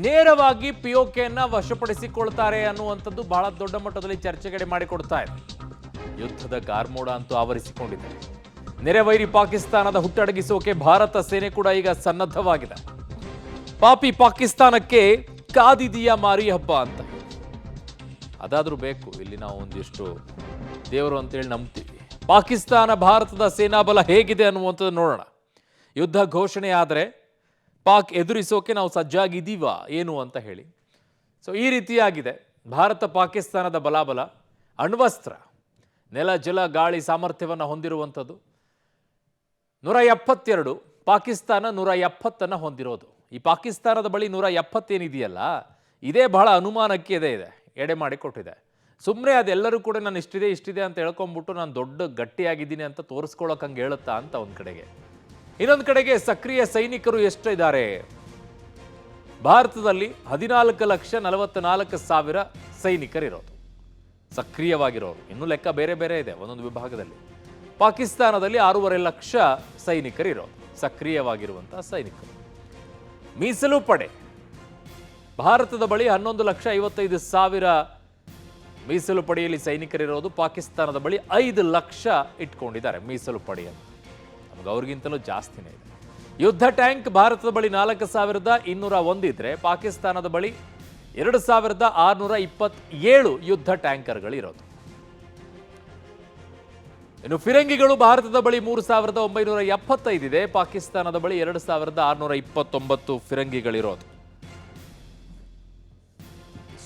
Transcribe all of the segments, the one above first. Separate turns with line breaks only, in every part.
ನೇರವಾಗಿ ಪಿಒಕೆಯನ್ನ ವಶಪಡಿಸಿಕೊಳ್ತಾರೆ ಅನ್ನುವಂಥದ್ದು ಬಹಳ ದೊಡ್ಡ ಮಟ್ಟದಲ್ಲಿ ಚರ್ಚೆಗಡೆ ಮಾಡಿಕೊಡ್ತಾ ಇದೆ. ಯುದ್ಧದ ಕಾರ್ಮೋಡ ಅಂತೂ ಆವರಿಸಿಕೊಂಡಿದೆ. ನೆರೆವೈರಿ ಪಾಕಿಸ್ತಾನದ ಹುಟ್ಟಡಗಿಸೋಕೆ ಭಾರತ ಸೇನೆ ಕೂಡ ಈಗ ಸನ್ನದ್ಧವಾಗಿದೆ. ಪಾಪಿ ಪಾಕಿಸ್ತಾನಕ್ಕೆ ಕಾದಿದೆಯಾ ಮಾರಿ ಹಬ್ಬ ಅಂತ. ಅದಾದ್ರೂ ಬೇಕು. ಇಲ್ಲಿ ನಾವು ಒಂದಿಷ್ಟು ದೇವರು ಅಂತೇಳಿ ನಂಬ್ತೀವಿ. ಪಾಕಿಸ್ತಾನ ಭಾರತದ ಸೇನಾಬಲ ಹೇಗಿದೆ ಅನ್ನುವಂಥದ್ದು ನೋಡೋಣ. ಯುದ್ಧ ಘೋಷಣೆ ಆದರೆ ಪಾಕ್ ಎದುರಿಸೋಕೆ ನಾವು ಸಜ್ಜಾಗಿದ್ದೀವ ಏನು ಅಂತ ಹೇಳಿ. ಸೊ ಈ ರೀತಿಯಾಗಿದೆ ಭಾರತ ಪಾಕಿಸ್ತಾನದ ಬಲಾಬಲ. ಅಣ್ವಸ್ತ್ರ, ನೆಲ ಜಲ ಗಾಳಿ ಸಾಮರ್ಥ್ಯವನ್ನು ಹೊಂದಿರುವಂಥದ್ದು 172, ಪಾಕಿಸ್ತಾನ 170 ಹೊಂದಿರೋದು. ಈ ಪಾಕಿಸ್ತಾನದ ಬಳಿ 170 ಏನಿದೆಯಲ್ಲ, ಇದೇ ಬಹಳ ಅನುಮಾನಕ್ಕೆ ಇದೆ ಎಡೆ ಮಾಡಿ ಕೊಟ್ಟಿದೆ. ಸುಮ್ಮನೆ ಅದೆಲ್ಲರೂ ಕೂಡ ನಾನು ಇಷ್ಟಿದೆ ಅಂತ ಹೇಳ್ಕೊಂಡ್ಬಿಟ್ಟು ನಾನು ದೊಡ್ಡ ಗಟ್ಟಿಯಾಗಿದ್ದೀನಿ ಅಂತ ತೋರಿಸ್ಕೊಳ್ಳೋಕೆ ಹಂಗೆ ಹೇಳುತ್ತಾ ಅಂತ ಒಂದು ಕಡೆಗೆ. ಇನ್ನೊಂದು ಕಡೆಗೆ ಸಕ್ರಿಯ ಸೈನಿಕರು ಎಷ್ಟು ಇದ್ದಾರೆ ಭಾರತದಲ್ಲಿ? 14,44,000 ಸೈನಿಕರಿರೋದು ಸಕ್ರಿಯವಾಗಿರೋರು. ಇನ್ನೂ ಲೆಕ್ಕ ಬೇರೆ ಬೇರೆ ಇದೆ ಒಂದೊಂದು ವಿಭಾಗದಲ್ಲಿ. ಪಾಕಿಸ್ತಾನದಲ್ಲಿ 6.5 ಲಕ್ಷ ಸೈನಿಕರಿರೋದು ಸಕ್ರಿಯವಾಗಿರುವಂತಹ ಸೈನಿಕರು. ಮೀಸಲು ಪಡೆ ಭಾರತದ ಬಳಿ 11,55,000 ಮೀಸಲು ಪಡೆಯಲ್ಲಿ ಸೈನಿಕರಿರೋದು. ಪಾಕಿಸ್ತಾನದ ಬಳಿ 5 ಲಕ್ಷ ಇಟ್ಕೊಂಡಿದ್ದಾರೆ ಮೀಸಲು ಪಡೆಯನ್ನು. ನಮ್ಗೆ ಅವ್ರಿಗಿಂತಲೂ ಜಾಸ್ತಿನೇ ಇದೆ. ಯುದ್ಧ ಟ್ಯಾಂಕ್ ಭಾರತದ ಬಳಿ 4,201 ಇದ್ರೆ ಪಾಕಿಸ್ತಾನದ ಬಳಿ 2,627 ಯುದ್ಧ ಟ್ಯಾಂಕರ್ಗಳಿರೋದು. ಇನ್ನು ಫಿರಂಗಿಗಳು ಭಾರತದ ಬಳಿ 3,975 ಇದೆ. ಪಾಕಿಸ್ತಾನದ ಬಳಿ 2,629 ಫಿರಂಗಿಗಳಿರೋದು.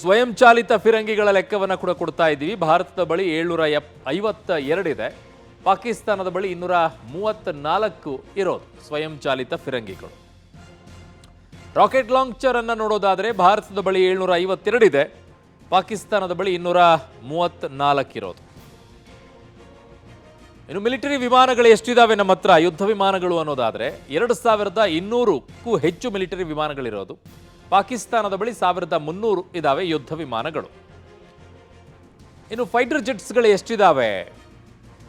ಸ್ವಯಂ ಚಾಲಿತ ಫಿರಂಗಿಗಳ ಲೆಕ್ಕವನ್ನು ಕೂಡ ಕೊಡ್ತಾ ಇದ್ದೀವಿ. ಭಾರತದ ಬಳಿ 752 ಇದೆ. ಪಾಕಿಸ್ತಾನದ ಬಳಿ 234 ಇರೋದು ಸ್ವಯಂ ಚಾಲಿತ ಫಿರಂಗಿಗಳು. ರಾಕೆಟ್ ಲಾಂಚರ್ ಅನ್ನು ನೋಡೋದಾದ್ರೆ ಭಾರತದ ಬಳಿ 752 ಇದೆ. ಪಾಕಿಸ್ತಾನದ ಬಳಿ 234 ಇರೋದು. ಇನ್ನು ಮಿಲಿಟರಿ ವಿಮಾನಗಳು ಎಷ್ಟಿದಾವೆ ನಮ್ಮ ಹತ್ರ ಯುದ್ಧ ವಿಮಾನಗಳು ಅನ್ನೋದಾದ್ರೆ 2,200ಕ್ಕೂ ಹೆಚ್ಚು ಮಿಲಿಟರಿ ವಿಮಾನಗಳಿರೋದು. ಪಾಕಿಸ್ತಾನದ ಬಳಿ 1,300 ಇದಾವೆ ಯುದ್ಧ ವಿಮಾನಗಳು. ಇನ್ನು ಫೈಟರ್ ಜೆಟ್ಸ್ಗಳು ಎಷ್ಟಿದಾವೆ?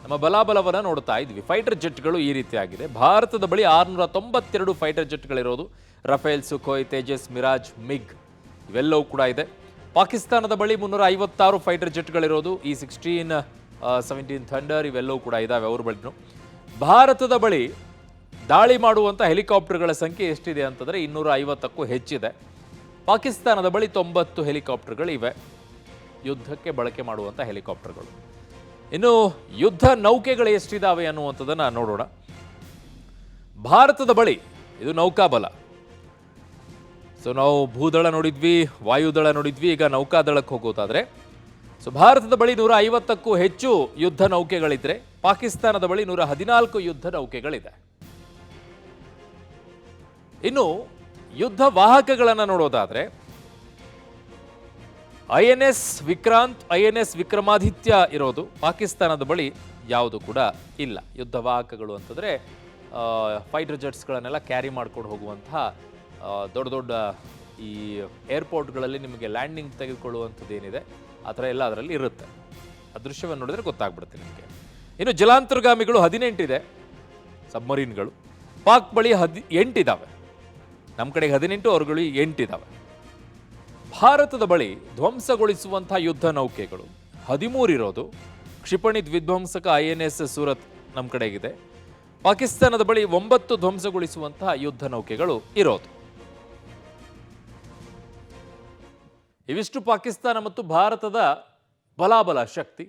ನಮ್ಮ ಬಲಾಬಲವನ್ನು ನೋಡ್ತಾ ಇದ್ವಿ. ಫೈಟರ್ ಜೆಟ್ಗಳು ಈ ರೀತಿಯಾಗಿದೆ. ಭಾರತದ ಬಳಿ 692 ಫೈಟರ್ ಜೆಟ್ಗಳಿರೋದು. Rafale, Sukhoi, Tejas, Mirage, MiG ಇವೆಲ್ಲವೂ ಕೂಡ ಇದೆ. ಪಾಕಿಸ್ತಾನದ ಬಳಿ 356 ಫೈಟರ್ ಜೆಟ್ಗಳಿರೋದು. E-16, 17 ಥಂಡರ್ ಇವೆಲ್ಲವೂ ಕೂಡ ಇದಾವೆ ಅವ್ರ ಬಳಿನು. ಭಾರತದ ಬಳಿ ದಾಳಿ ಮಾಡುವಂಥ ಹೆಲಿಕಾಪ್ಟರ್ಗಳ ಸಂಖ್ಯೆ ಎಷ್ಟಿದೆ ಅಂತಂದರೆ 250ಕ್ಕೂ ಹೆಚ್ಚಿದೆ. ಪಾಕಿಸ್ತಾನದ ಬಳಿ 90 ಹೆಲಿಕಾಪ್ಟರ್ಗಳಿವೆ, ಯುದ್ಧಕ್ಕೆ ಬಳಕೆ ಮಾಡುವಂಥ ಹೆಲಿಕಾಪ್ಟರ್ಗಳು. ಇನ್ನು ಯುದ್ಧ ನೌಕೆಗಳು ಎಷ್ಟಿದಾವೆ ಅನ್ನುವಂಥದ್ದನ್ನು ನೋಡೋಣ. ಭಾರತದ ಬಳಿ ಇದು ನೌಕಾಬಲ. ಸೊ ನಾವು ಭೂದಳ ನೋಡಿದ್ವಿ, ವಾಯುದಳ ನೋಡಿದ್ವಿ, ಈಗ ನೌಕಾದಳಕ್ಕೆ ಹೋಗೋದಾದ್ರೆ ಸೊ ಭಾರತದ ಬಳಿ 150ಕ್ಕೂ ಹೆಚ್ಚು ಯುದ್ಧ ನೌಕೆಗಳಿದ್ರೆ ಪಾಕಿಸ್ತಾನದ ಬಳಿ 114 ಯುದ್ಧ ನೌಕೆಗಳಿದೆ. ಇನ್ನು ಯುದ್ಧ ವಾಹಕಗಳನ್ನು ನೋಡೋದಾದ್ರೆ INS ವಿಕ್ರಾಂತ್, INS ವಿಕ್ರಮಾದಿತ್ಯ ಇರೋದು. ಪಾಕಿಸ್ತಾನದ ಬಳಿ ಯಾವುದು ಕೂಡ ಇಲ್ಲ. ಯುದ್ಧ ವಾಹಕಗಳು ಅಂತಂದರೆ ಫೈಟರ್ ಜೆಟ್ಸ್ಗಳನ್ನೆಲ್ಲ ಕ್ಯಾರಿ ಮಾಡ್ಕೊಂಡು ಹೋಗುವಂತಹ ದೊಡ್ಡ ದೊಡ್ಡ ಈ ಏರ್ಪೋರ್ಟ್ಗಳಲ್ಲಿ ನಿಮಗೆ ಲ್ಯಾಂಡಿಂಗ್ ತೆಗೆದುಕೊಳ್ಳುವಂಥದ್ದು ಏನಿದೆ ಆ ಥರ ಎಲ್ಲ ಅದರಲ್ಲಿ ಇರುತ್ತೆ. ಆ ದೃಶ್ಯವನ್ನು ನೋಡಿದ್ರೆ ಗೊತ್ತಾಗ್ಬಿಡುತ್ತೆ ನಿಮಗೆ. ಇನ್ನು ಜಲಾಂತರ್ಗಾಮಿಗಳು 18 ಇದೆ ಸಬ್ಮರೀನ್ಗಳು. ಪಾಕ್ ಬಳಿ 8 ಇದ್ದಾವೆ. ನಮ್ಮ ಕಡೆಗೆ 18, ಅವ್ರುಗಳು 8 ಇದ್ದಾವೆ. ಭಾರತದ ಬಳಿ ಧ್ವಂಸಗೊಳಿಸುವಂತಹ ಯುದ್ಧ ನೌಕೆಗಳು 13 ಇರೋದು. ಕ್ಷಿಪಣಿ ದ್ವಿಧ್ವಂಸಕ INS ಸೂರತ್ ನಮ್ಮ ಕಡೆಗಿದೆ. ಪಾಕಿಸ್ತಾನದ ಬಳಿ 9 ಧ್ವಂಸಗೊಳಿಸುವಂತಹ ಯುದ್ಧ ನೌಕೆಗಳು ಇರೋದು. ಇವಿಷ್ಟು ಪಾಕಿಸ್ತಾನ ಮತ್ತು ಭಾರತದ ಬಲಾಬಲ ಶಕ್ತಿ.